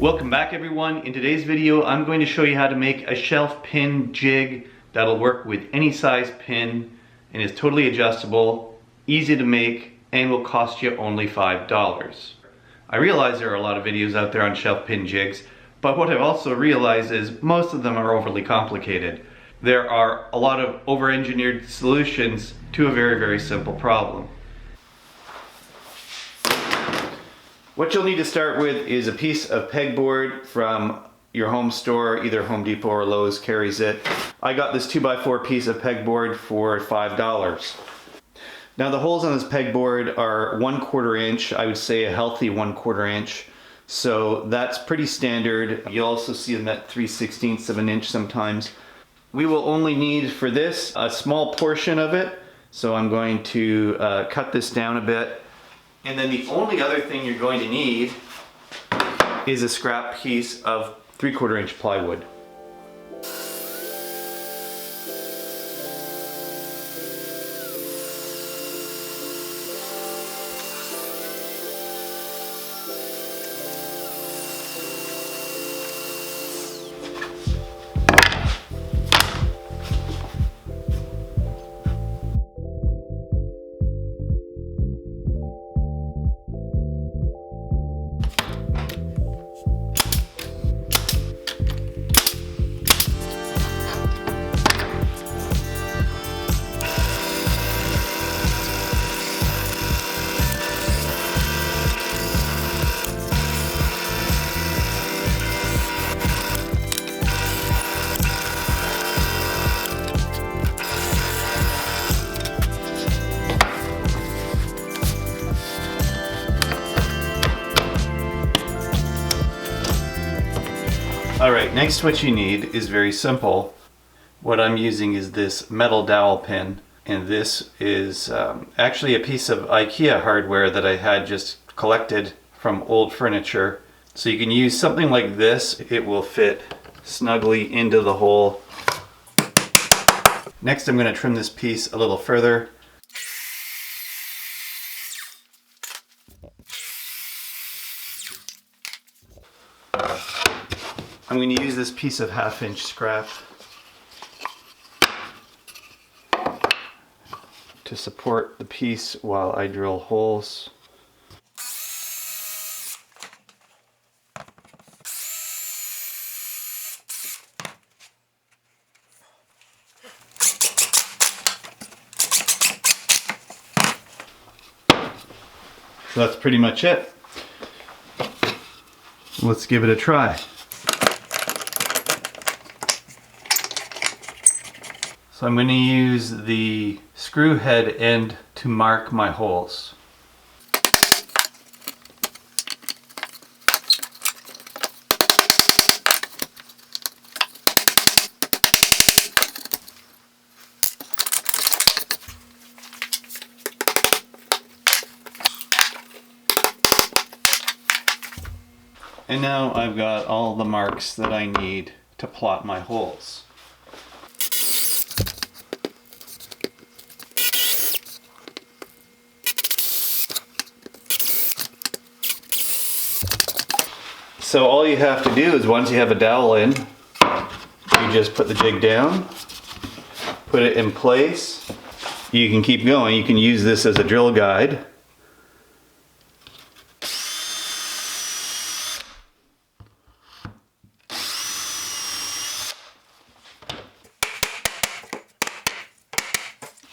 Welcome back everyone. In today's video I'm going to show you how to make a shelf pin jig that'll work with any size pin and is totally adjustable, easy to make, and will cost you only $5. I realize there are a lot of videos out there on shelf pin jigs, but what I've also realized is most of them are overly complicated. There are a lot of over-engineered solutions to a very simple problem. What you'll need to start with is a piece of pegboard from your home store, either Home Depot or Lowe's carries it. I got this 2x4 piece of pegboard for $5. Now the holes on this pegboard are 1/4 inch, I would say a healthy 1/4 inch. So that's pretty standard. You'll also see them at 3/16 of an inch sometimes. We will only need for this a small portion of it. So I'm going to cut this down a bit. And then the only other thing you're going to need is a scrap piece of 3/4 inch plywood. Alright, next what you need is very simple. What I'm using is this metal dowel pin, and this is actually a piece of IKEA hardware that I had just collected from old furniture. So you can use something like this, it will fit snugly into the hole. Next I'm going to trim this piece a little further. I'm going to use this piece of 1/2 inch scrap to support the piece while I drill holes. So that's pretty much it. Let's give it a try. So I'm going to use the screw head end to mark my holes. And now I've got all the marks that I need to plot my holes. So all you have to do is once you have a dowel in, you just put the jig down, put it in place. You can keep going. You can use this as a drill guide.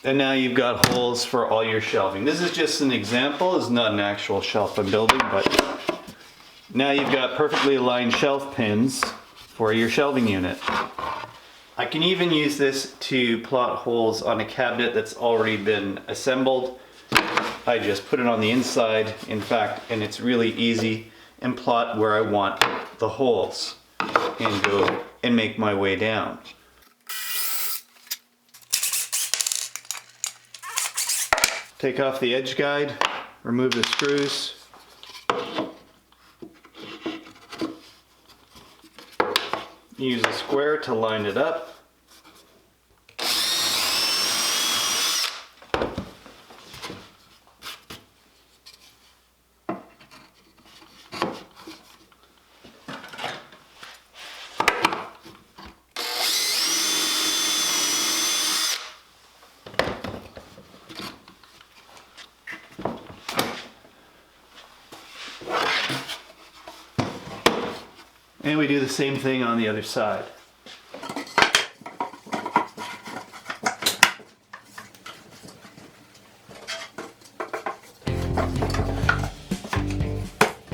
And now you've got holes for all your shelving. This is just an example. It's not an actual shelf I'm building, but now you've got perfectly aligned shelf pins for your shelving unit. I can even use this to plot holes on a cabinet that's already been assembled. I just put it on the inside, in fact, and it's really easy, and plot where I want the holes and go and make my way down. Take off the edge guide, remove the screws. Use a square to line it up. And we do the same thing on the other side.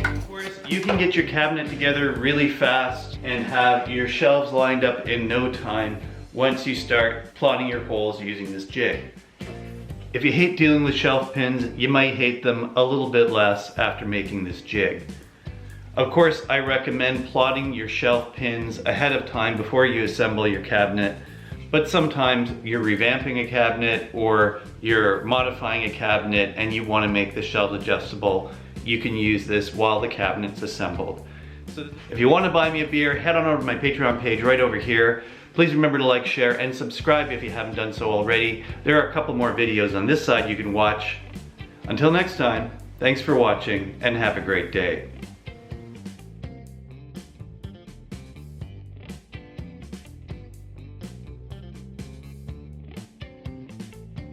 Of course, you can get your cabinet together really fast and have your shelves lined up in no time once you start plotting your holes using this jig. If you hate dealing with shelf pins, you might hate them a little bit less after making this jig. Of course, I recommend plotting your shelf pins ahead of time before you assemble your cabinet, but sometimes you're revamping a cabinet or you're modifying a cabinet and you want to make the shelves adjustable. You can use this while the cabinet's assembled. So if you want to buy me a beer, head on over to my Patreon page right over here. Please remember to like, share, and subscribe if you haven't done so already. There are a couple more videos on this side you can watch. Until next time, thanks for watching and have a great day.